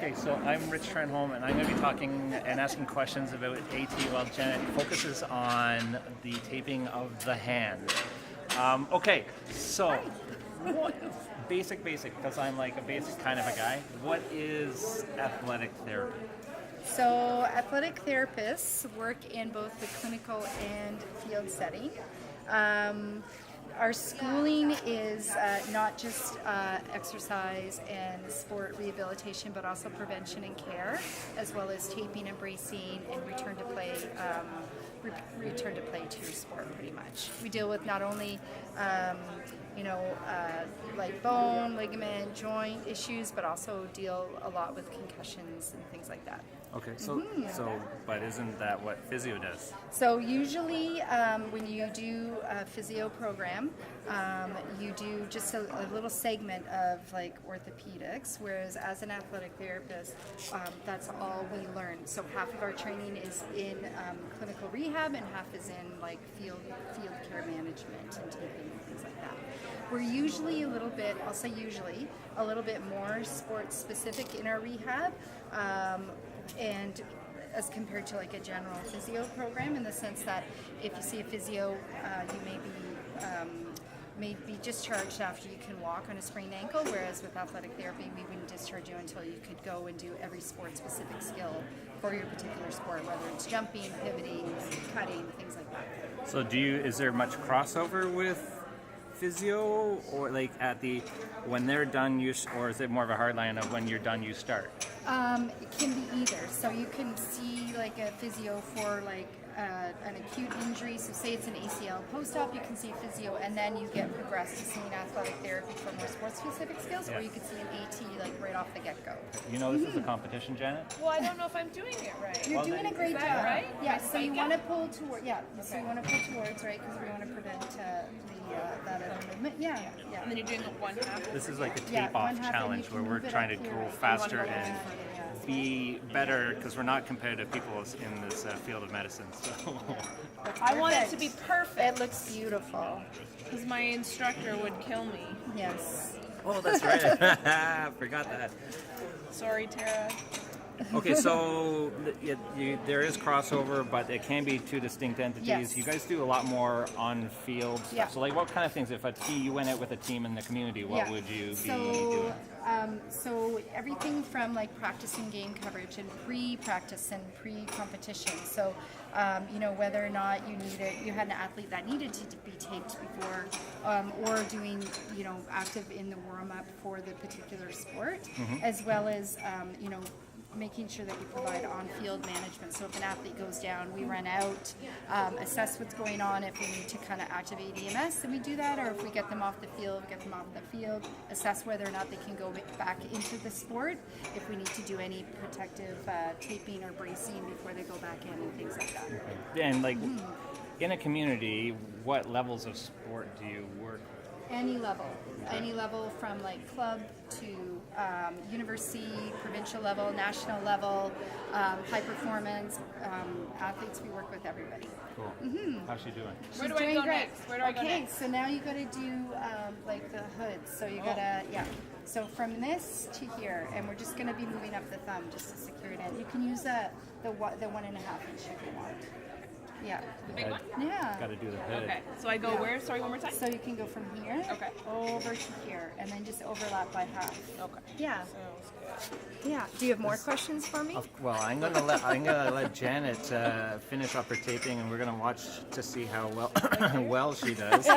Okay, so I'm Rich Trenholm, and I'm going to be talking and asking questions about AT while Janet focuses on the taping of the hand. Okay, so what, basic, because I'm like a basic kind of a guy, what is athletic therapy? So athletic therapists work in both the clinical and field setting. Our schooling is not just exercise and sport rehabilitation, but also prevention and care, as well as taping and bracing and return to play to your sport. Pretty much, we deal with not only like bone, ligament, joint issues, but also deal a lot with concussions and things like that. Okay, but isn't that what physio does? So usually when you do a physio program, you do just a little segment of like orthopedics, whereas as an athletic therapist, that's all we learn. So half of our training is in clinical rehab and half is in like field care management and taping and things like that. We're usually a little bit more sports specific in our rehab. And as compared to like a general physio program, in the sense that if you see a physio, you may be discharged after you can walk on a sprained ankle, whereas with athletic therapy, we wouldn't discharge you until you could go and do every sport-specific skill for your particular sport, whether it's jumping, pivoting, cutting, things like that. So is there much crossover with physio, or like when they're done, or is it more of a hard line of when you're done, you start? It can be either. So you can see like a physio for like an acute injury. So say it's an ACL post-op, you can see a physio, and then you get progressed to seeing athletic therapy for more sports-specific skills, or you could see an AT like right off the get-go. You know this is a competition, Janet? Well, I don't know if I'm doing it right. You're doing a great job. Right? Yeah. So you want to pull toward. Yeah. Okay. So you want to pull towards, right? Because we want to prevent that other movement. Yeah. And then you're doing one half. This is like a tape-off challenge where we're trying to go faster and be better, because we're not competitive people in this field of medicine. So I want it to be perfect. It looks beautiful. Because my instructor would kill me. Yes. Oh, that's right. Forgot that. Sorry, Tara. Okay, so there is crossover, but it can be two distinct entities. Yes. You guys do a lot more on field stuff. Yeah. So like what kind of things, if you went out with a team in the community, what would you be doing? So everything from like practicing game coverage and pre-practice and pre-competition. So whether or not you had an athlete that needed to be taped before, or doing active in the warm-up for the particular sport, as well as making sure that we provide on-field management. So if an athlete goes down, we run out, assess what's going on. If we need to kind of activate EMS, then we do that. Or if we get them off the field, assess whether or not they can go back into the sport. If we need to do any protective taping or bracing before they go back in and things like that. And like in a community, what levels of sport do you work with? Any level from like club to university, provincial level, national level, high performance athletes. We work with everybody. Cool. How's she doing? Where do I go next? Okay, so now you got to do like the hoods. So you gotta So from this to here, and we're just gonna be moving up the thumb just to secure it in. You can use the 1.5 inch if you want. Yeah. The big one? Yeah. Got to do the hood. Okay. So I go where? Sorry, one more time. So you can go from here over to here, and then just overlap by half. Okay. Yeah. Sounds good. Yeah. Do you have more questions for me? Well, I'm gonna let Janet finish up her taping, and we're gonna watch to see how well she does.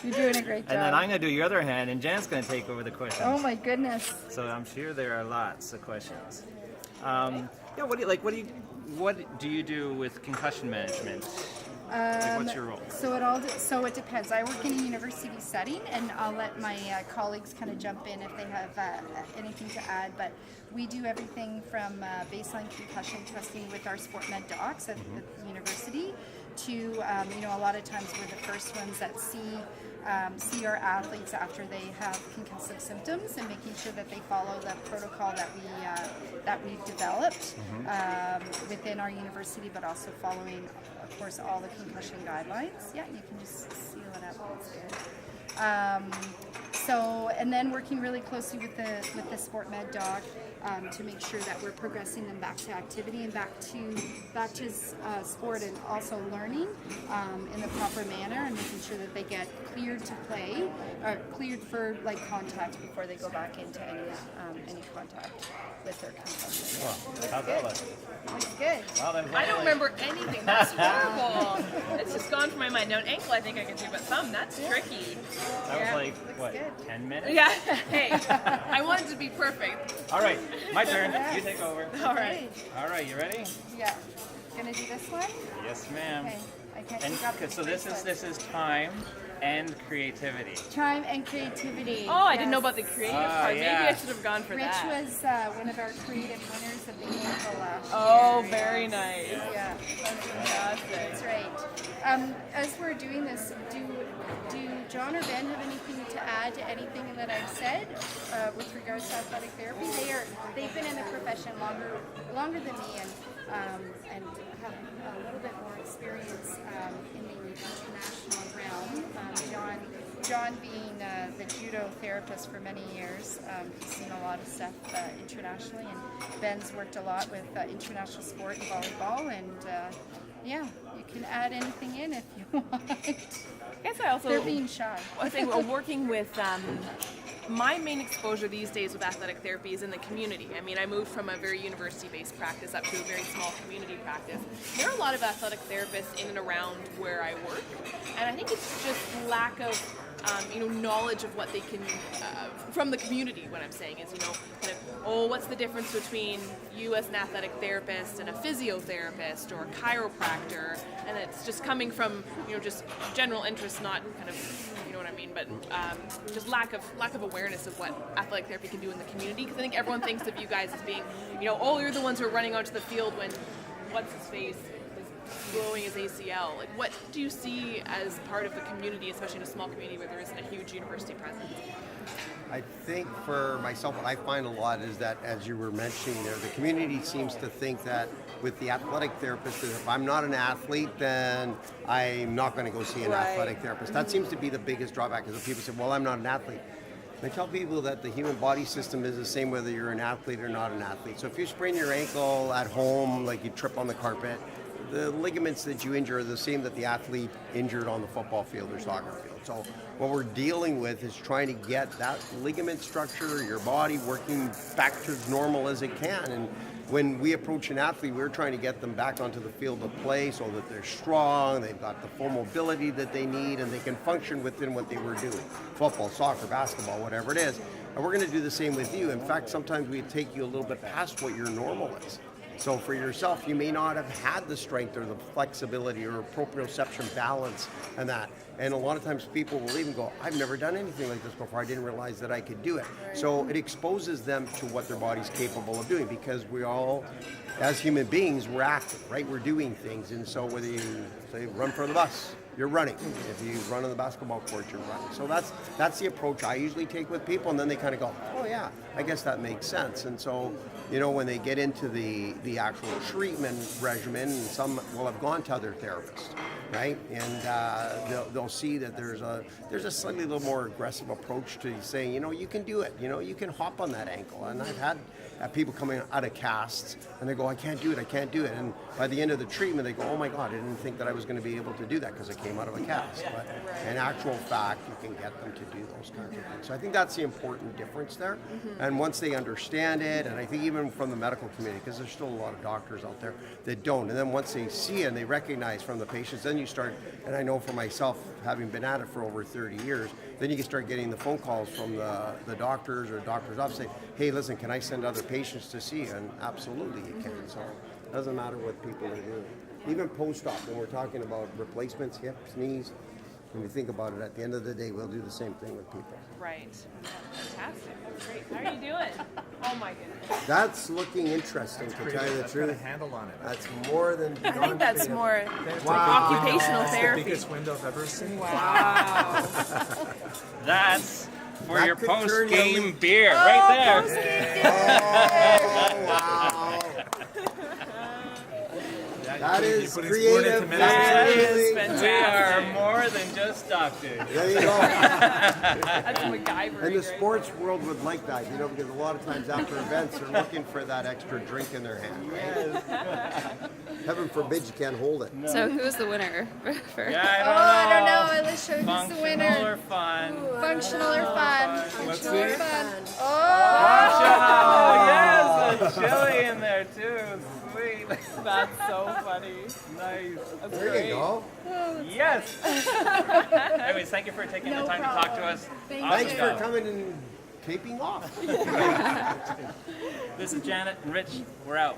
You're doing a great job. And then I'm gonna do your other hand, and Janet's gonna take over the questions. Oh my goodness. So I'm sure there are lots of questions. What do you do with concussion management? What's your role? So it depends. I work in a university setting, and I'll let my colleagues kind of jump in if they have anything to add. But we do everything from baseline concussion testing with our sport med docs at the university to a lot of times we're the first ones that see our athletes after they have concussive symptoms, and making sure that they follow the protocol that we've developed within our university, but also following, of course, all the concussion guidelines. Yeah, you can just seal it up. That's good. So, and then working really closely with the sport med doc to make sure that we're progressing them back to activity and back to sport, and also learning in the proper manner, and making sure that they get cleared to play or cleared for like contact before they go back into any contact with their concussion. Well, how's that look? Looks good. Well, then I don't remember anything. That's horrible. It's just gone from my mind. Now, an ankle I think I can do, but thumb, that's tricky. That was Yeah, like, looks what, good. 10 minutes? Yeah. Hey, I wanted to be perfect. All right, my turn. You take over. All right. All right, you ready? Yeah. Gonna do this one? Yes, ma'am. Okay. I can't And pick up the so first one. this is time and creativity. Time and creativity. Oh, I didn't know Yes. about the creative Ah, part. yeah. Maybe I should have gone for Rich that. was one of our creative winners of the ankle last Oh, year. very Yes. nice. Yeah, Fantastic. that's right. As we're doing this, do John or Ben have anything to add to anything that I've said with regards to athletic therapy? They've been in the profession longer than me, and have a little bit more experience in the international realm. John being the judo therapist for many years, he's seen a lot of stuff internationally, and Ben's worked a lot with international sport and volleyball, and yeah, you can add anything in if you want. I guess I also They're being shy. I think working with my main exposure these days with athletic therapy is in the community. I mean, I moved from a very university-based practice up to a very small community practice. There are a lot of athletic therapists in and around where I work, and I think it's just lack of knowledge of what they can from the community. What I'm saying is, kind of, what's the difference between you as an athletic therapist and a physiotherapist or a chiropractor? And it's just coming from just general interest, not kind of what I mean, but just lack of awareness of what athletic therapy can do in the community. Because I think everyone thinks of you guys as being, you're the ones who are running onto the field when what's his face is blowing his ACL. Like, what do you see as part of the community, especially in a small community where there isn't a huge university presence? I think for myself, what I find a lot is that, as you were mentioning there, the community seems to think that with the athletic therapist, that if I'm not an athlete, then I'm not going to go see an Right. athletic therapist. That seems to be the biggest drawback, is that people say, well, I'm not an athlete. I tell people that the human body system is the same whether you're an athlete or not an athlete. So if you sprain your ankle at home, like you trip on the carpet, the ligaments that you injure are the same that the athlete injured on the football field or soccer field. So what we're dealing with is trying to get that ligament structure, your body working back to as normal as it can. And when we approach an athlete, we're trying to get them back onto the field of play so that they're strong, they've got the full mobility that they need, and they can function within what they were doing. Football, soccer, basketball, whatever it is. And we're going to do the same with you. In fact, sometimes we take you a little bit past what your normal is. So for yourself, you may not have had the strength or the flexibility or proprioception balance and that. And a lot of times people will even go, I've never done anything like this before. I didn't realize that I could do it. So it exposes them to what their body's capable of doing, because we all, as human beings, we're active, right? We're doing things. And so whether you say run for the bus, you're running. If you run on the basketball court, you're running. So that's the approach I usually take with people, and then they kind of go, oh yeah, I guess that makes sense. And so, when they get into the actual treatment regimen, some will have gone to other therapists, right? And they'll see that there's a slightly little more aggressive approach to saying, you can do it. You can hop on that ankle. And I've had people coming out of casts, and they go, I can't do it. And by the end of the treatment, they go, oh my God, I didn't think that I was going to be able to do that because I came out of a cast. But in actual fact, you can get them to do those kinds of things. So I think that's the important difference there. Mm-hmm. And once they understand it, and I think even from the medical community, because there's still a lot of doctors out there that don't, and then once they see it and they recognize from the patients, then you start, and I know for myself, having been at it for over 30 years, then you can start getting the phone calls from the doctors or doctors' office saying, hey, listen, can I send other patients to see you? And absolutely you can. So it doesn't matter what people are doing. Even post-op, when we're talking about replacements, hips, knees, when you think about it, at the end of the day, we'll do the same thing with people. Right. Fantastic. Great. How are you doing? Oh my goodness. That's looking interesting, to tell you the That's got a truth. handle on it. That's more than I think that's more Wow. occupational That's therapy. the biggest window I've ever seen. Wow. That's for That your could turn post-game your- beer right there. Oh, wow. Yeah, That You is putting sport creative. into medicine. That That's is amazing. We are fantastic. more than just doctors. There you go. That's MacGyver. And the sports world would like that, you know, because a lot of times after events, they're looking for that extra drink in their hand. Right? Heaven forbid you can't hold it. So who's the winner? For Yeah, Oh, I don't know. Let's show who's the Functional winner. or fun? Functional or fun? Let's Functional or see. fun? Oh! Oh, yes, a chili in there too. Sweet. That's so funny. Nice. That's There great. you go. Yes. Anyways, thank you for taking No the time to talk to problem. us. Thank Awesome Thanks for job. coming and taping off. This is Janet and Rich. We're out.